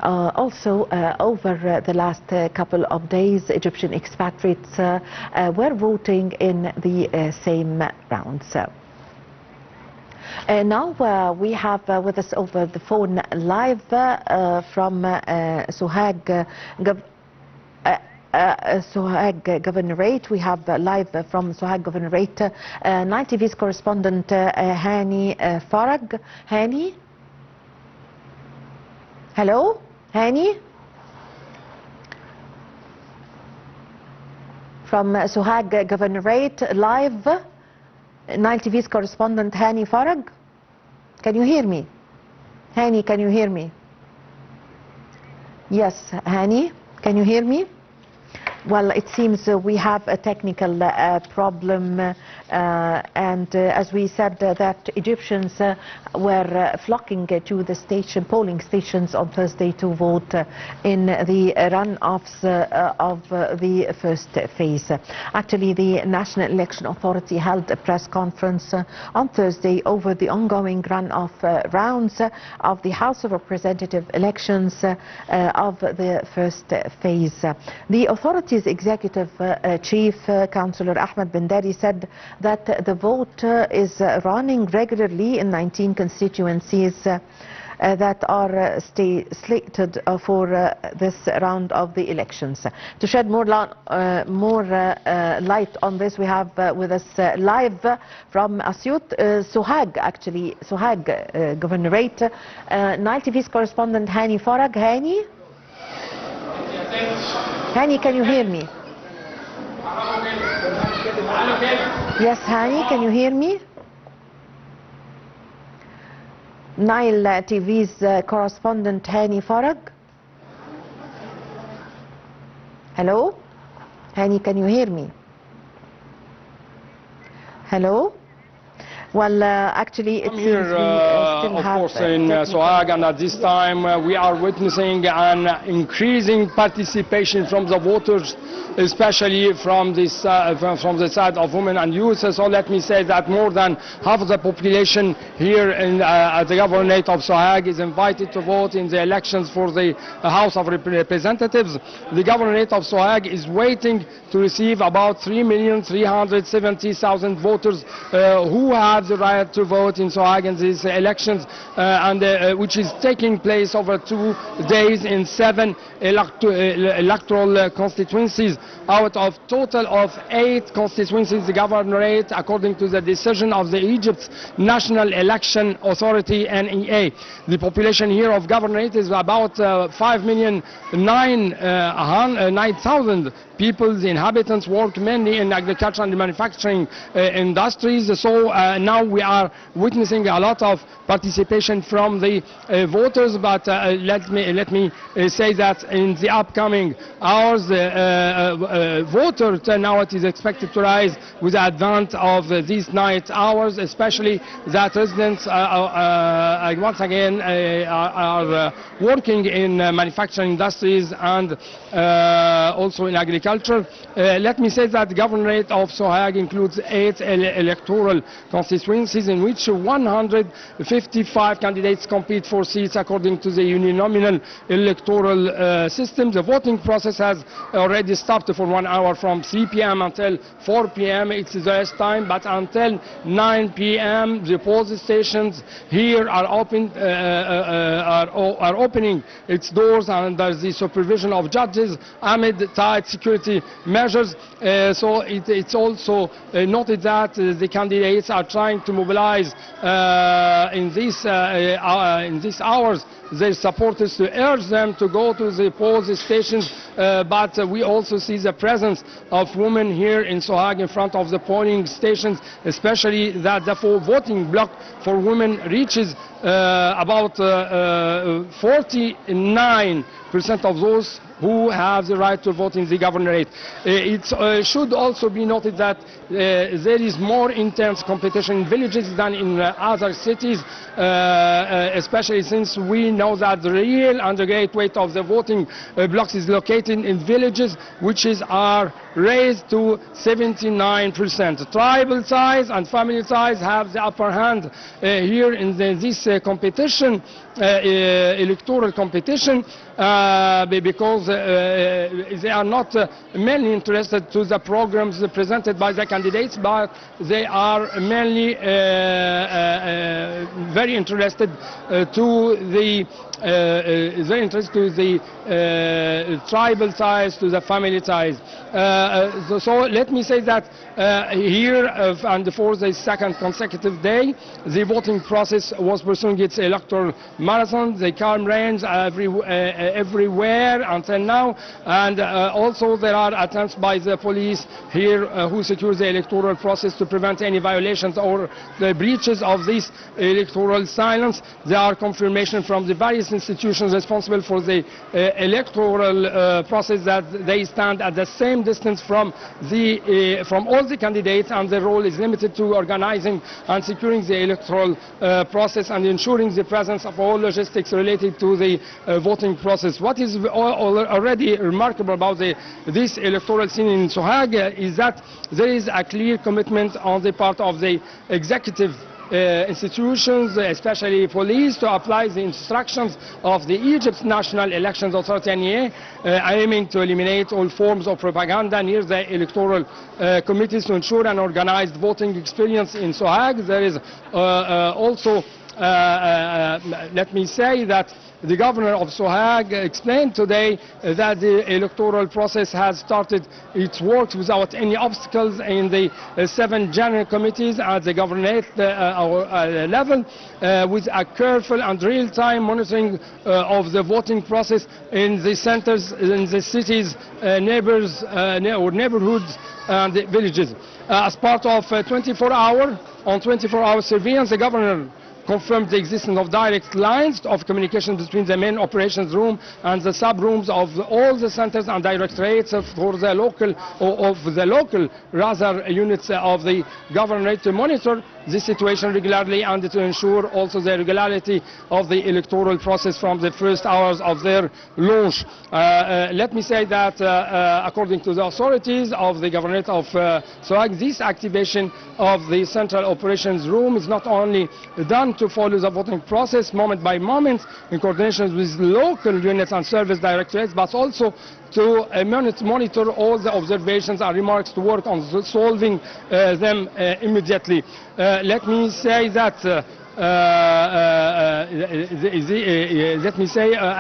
Over the last couple of days, Egyptian expatriates were voting in the same rounds. Now we have with us over the phone live from Sohag Governorate. We have live from Sohag Governorate Nile TV's correspondent Hany Farag. Hany? Hello? Hany? From Sohag Governorate, live, Nile TV's correspondent Hany Farag. Can you hear me? Hany, can you hear me? Yes, Hany, can you hear me? Well, it seems we have a technical problem, and as we said, that Egyptians were flocking to the polling stations on Thursday to vote in the runoffs of the first phase. Actually, the National Election Authority held a press conference on Thursday over the ongoing runoff rounds of the House of Representatives elections of the first phase. The authority's executive chief, Councillor Ahmed Bendari, said that the vote is running regularly in 19 constituencies that are slated for this round of the elections. To shed more light on this, we have with us live from Asyut, Sohag Governorate, Nile TV's correspondent Hany Farag. Hany? Hany, can you hear me? Yes, Hany, can you hear me? Nile TV's correspondent Hany Farag. Hello? Hany, can you hear me? Hello? Well, actually, it seems we still of have... course, in Sohag, and at this time we are witnessing an increasing participation from the voters, especially from the side of women and youth. So let me say that more than half of the population here at the Governorate of Sohag is invited to vote in the elections for the House of Representatives. The Governorate of Sohag is waiting to receive about 3,370,000 voters who have the right to vote in Sohag in these elections, which is taking place over 2 days in 7 electoral constituencies. Out of total of 8 constituencies, the Governorate, according to the decision of the Egypt's National Election Authority, NEA. The population here of Governorate is about 5,009,000 people. The inhabitants work mainly in agriculture and manufacturing industries. So now we are witnessing a lot of participation from the voters. But let me say that in the upcoming hours, voter turnout is expected to rise with the advent of these night hours, especially that residents once again are working in manufacturing industries and also in agriculture. Let me say that the Governorate of Sohag includes 8 electoral constituencies in which 155 candidates compete for seats according to the uninominal electoral system. The voting process has already stopped for 1 hour from 3 p.m. until 4 p.m. It's the rest time, but until 9 p.m. the polling stations here are opening its doors under the supervision of judges amid tight security measures. So it's also noted that the candidates are trying to mobilize in these hours their supporters to urge them to go to the polling stations, but we also see the presence of women here in Sohag in front of the polling stations, especially that the voting block for women reaches about 49% of those who have the right to vote in the governorate. It should also be noted that there is more intense competition in villages than in other cities, especially since we know that the real and the great weight of the voting blocks is located in villages, which are raised to 79%. Tribal ties and family ties have the upper hand here in this competition, electoral competition, because they are not mainly interested to the programs presented by the candidates, but they are mainly very interested to the tribal ties, to the family ties. So let me say that here and for the second consecutive day, the voting process was pursuing its electoral marathon. The calm reigns everywhere until now, and also there are attempts by the police here who secure the electoral process to prevent any violations or the breaches of this electoral silence. There are confirmation from the various institutions responsible for the electoral process that they stand at the same distance from all the candidates, and their role is limited to organizing and securing the electoral process and ensuring the presence of all logistics related to the voting process. What is already remarkable about this electoral scene in Sohag is that there is a clear commitment on the part of the executive institutions, especially police, to apply the instructions of the Egypt's National Elections Authority, Hany, aiming to eliminate all forms of propaganda near the electoral committees to ensure an organized voting experience in Sohag. There is also, let me say that the governor of Sohag explained today that the electoral process has started its work without any obstacles in the 7 general committees at the governorate level, with a careful and real-time monitoring of the voting process in the centers, in the cities, neighborhoods and villages. As part of 24-hour surveillance, the governor confirmed the existence of direct lines of communication between the main operations room and the sub-rooms of all the centers and directorates for the local units of the governorate to monitor the situation regularly and to ensure also the regularity of the electoral process from the first hours of their launch. Let me say that according to the authorities of the governorate of Sohag, this activation of the central operations room is not only done to follow the voting process moment by moment in coordination with local units and service directorates, but also to monitor all the observations and remarks to work on solving them immediately. Let me say that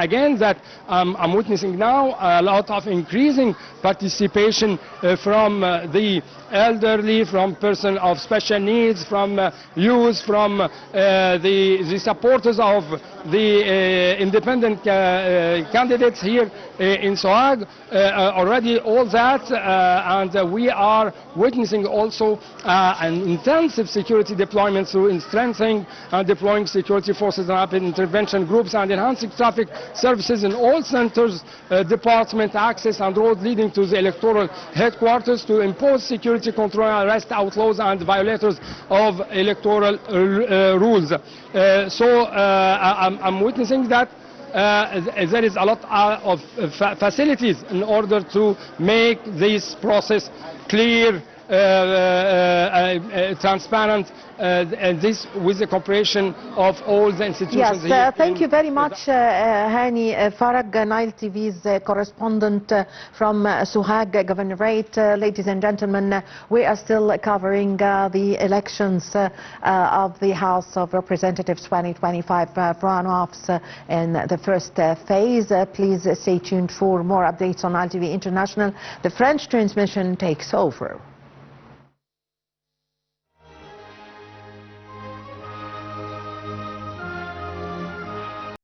again that I'm witnessing now a lot of increasing participation from the elderly, from persons of special needs, from youth, from the supporters of the independent candidates here in Sohag. Already all that, and we are witnessing also an intensive security deployment through strengthening and deploying security forces and rapid intervention groups and enhancing traffic services in all centers, department access and roads leading to the electoral headquarters to impose security control and arrest outlaws and violators of electoral rules. So I'm witnessing that there is a lot of facilities in order to make this process clear, transparent, and this with the cooperation of all the institutions. Yes, thank you very much, Hany. Farag, Nile TV's correspondent from Sohag Governorate. Ladies and gentlemen, we are still covering the elections of the House of Representatives 2025 runoffs in the first phase. Please stay tuned for more updates on Nile TV International. The French transmission takes over.